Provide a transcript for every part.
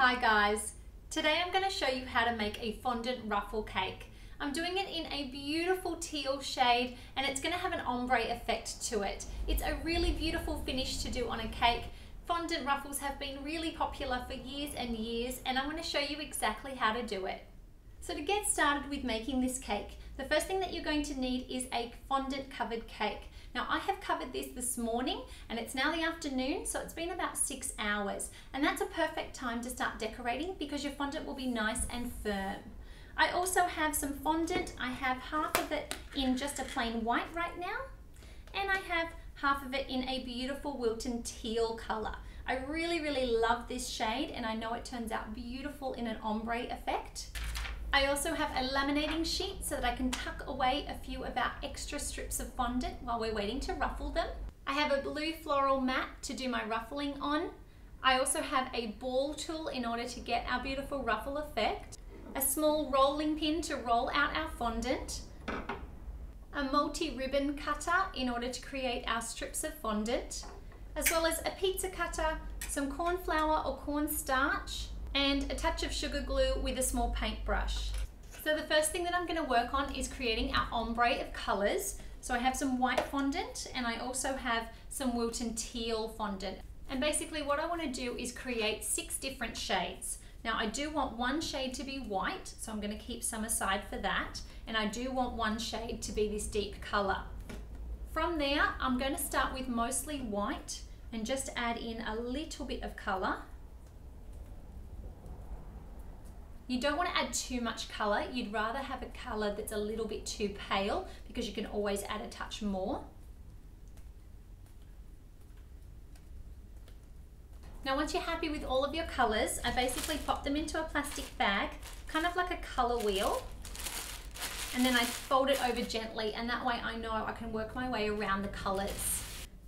Hi guys, today I'm going to show you how to make a fondant ruffle cake. I'm doing it in a beautiful teal shade and it's going to have an ombre effect to it. It's a really beautiful finish to do on a cake. Fondant ruffles have been really popular for years and years and I'm going to show you exactly how to do it. So to get started with making this cake, the first thing that you're going to need is a fondant covered cake. Now I have covered this morning and it's now the afternoon, so it's been about 6 hours, and that's a perfect time to start decorating because your fondant will be nice and firm. I also have some fondant. I have half of it in just a plain white right now, and I have half of it in a beautiful Wilton Teal color. I really love this shade and I know it turns out beautiful in an ombre effect. I also have a laminating sheet so that I can tuck away a few of our extra strips of fondant while we're waiting to ruffle them. I have a blue floral mat to do my ruffling on. I also have a ball tool in order to get our beautiful ruffle effect, a small rolling pin to roll out our fondant, a multi-ribbon cutter in order to create our strips of fondant, as well as a pizza cutter, some cornflour or cornstarch, and a touch of sugar glue with a small paintbrush. So the first thing that I'm going to work on is creating our ombre of colors. So I have some white fondant and I also have some Wilton Teal fondant. And basically what I want to do is create 6 different shades. Now I do want one shade to be white, so I'm going to keep some aside for that. And I do want one shade to be this deep color. From there, I'm going to start with mostly white and just add in a little bit of color. You don't want to add too much color. You'd rather have a color that's a little bit too pale because you can always add a touch more. Now once you're happy with all of your colors, I basically pop them into a plastic bag, kind of like a color wheel, and then I fold it over gently, and that way I know I can work my way around the colors.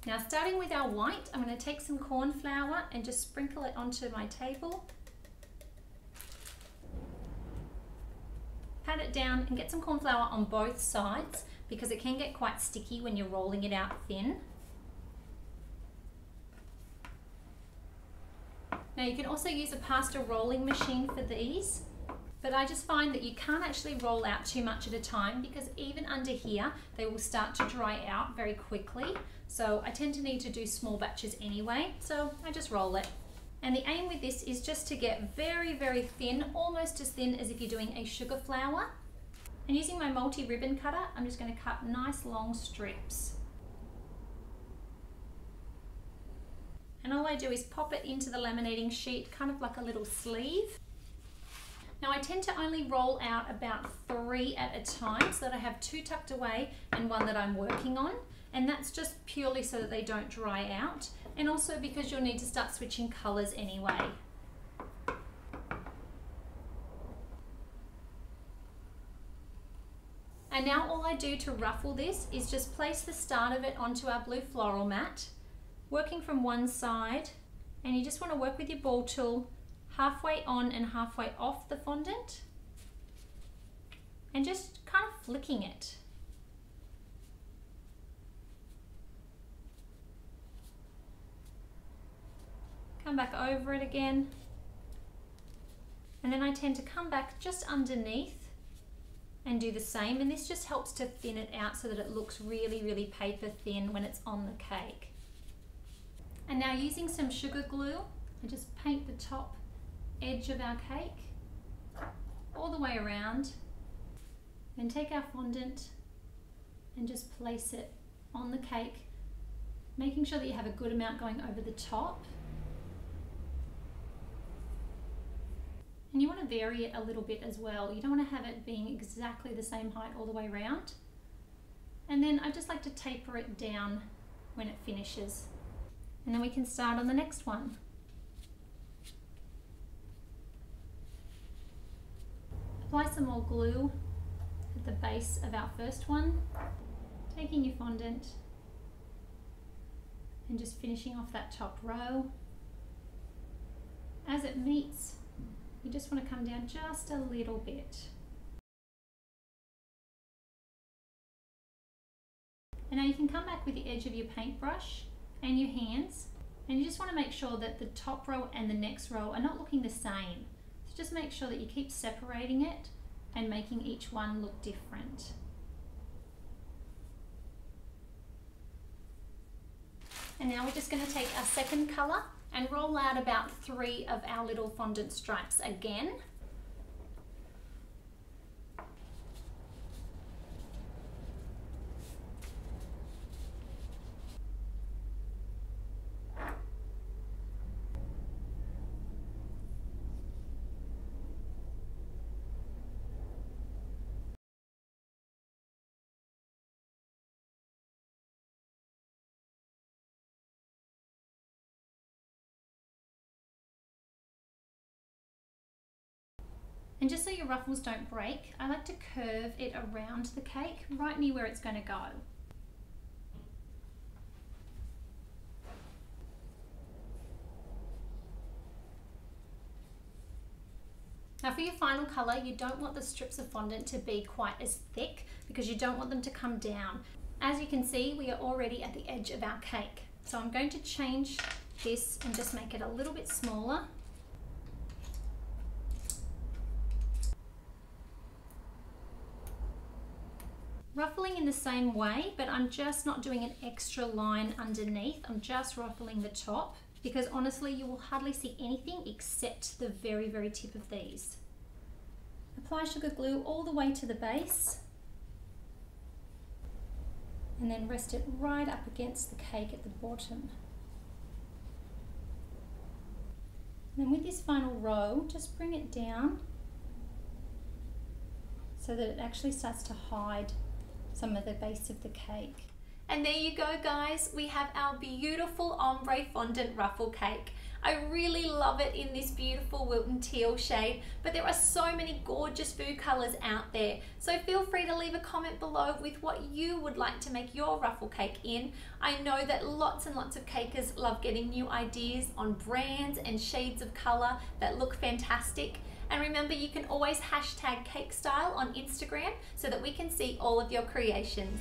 Now starting with our white, I'm going to take some cornflour and just sprinkle it onto my table. Pat it down and get some cornflour on both sides because it can get quite sticky when you're rolling it out thin. Now you can also use a pasta rolling machine for these, but I just find that you can't actually roll out too much at a time because even under here they will start to dry out very quickly. So I tend to need to do small batches anyway, so I just roll it. And the aim with this is just to get very thin, almost as thin as if you're doing a sugar flour. And using my multi-ribbon cutter, I'm just going to cut nice long strips. And all I do is pop it into the laminating sheet, kind of like a little sleeve. Now I tend to only roll out about 3 at a time so that I have 2 tucked away and 1 that I'm working on. And that's just purely so that they don't dry out, and also because you'll need to start switching colors anyway. And now all I do to ruffle this is just place the start of it onto our blue floral mat, working from one side, and you just want to work with your ball tool halfway on and halfway off the fondant, and just kind of flicking it. Come back over it again, and then I tend to come back just underneath and do the same, and this just helps to thin it out so that it looks really paper thin when it's on the cake. And now using some sugar glue, I just paint the top edge of our cake all the way around, then take our fondant and just place it on the cake, making sure that you have a good amount going over the top. And you want to vary it a little bit as well. You don't want to have it being exactly the same height all the way around. And then I just like to taper it down when it finishes. And then we can start on the next one. Apply some more glue at the base of our first one. Taking your fondant and just finishing off that top row. As it meets, you just want to come down just a little bit. And now you can come back with the edge of your paintbrush and your hands And you just want to make sure that the top row and the next row are not looking the same. So just make sure that you keep separating it and making each one look different. And now we're just going to take our second colour and roll out about 3 of our little fondant stripes again. And just so your ruffles don't break, I like to curve it around the cake, right near where it's going to go. Now for your final colour, you don't want the strips of fondant to be quite as thick because you don't want them to come down. As you can see, we are already at the edge of our cake. So I'm going to change this and just make it a little bit smaller. Ruffling in the same way, but I'm just not doing an extra line underneath. I'm just ruffling the top because honestly you will hardly see anything except the very, very tip of these. Apply sugar glue all the way to the base and then rest it right up against the cake at the bottom. And then with this final row, just bring it down so that it actually starts to hide some of the base of the cake. And there you go guys, we have our beautiful ombre fondant ruffle cake. I really love it in this beautiful Wilton Teal shade, but there are so many gorgeous food colours out there. So feel free to leave a comment below with what you would like to make your ruffle cake in. I know that lots and lots of cakers love getting new ideas on brands and shades of colour that look fantastic. And remember, you can always hashtag cake style on Instagram so that we can see all of your creations.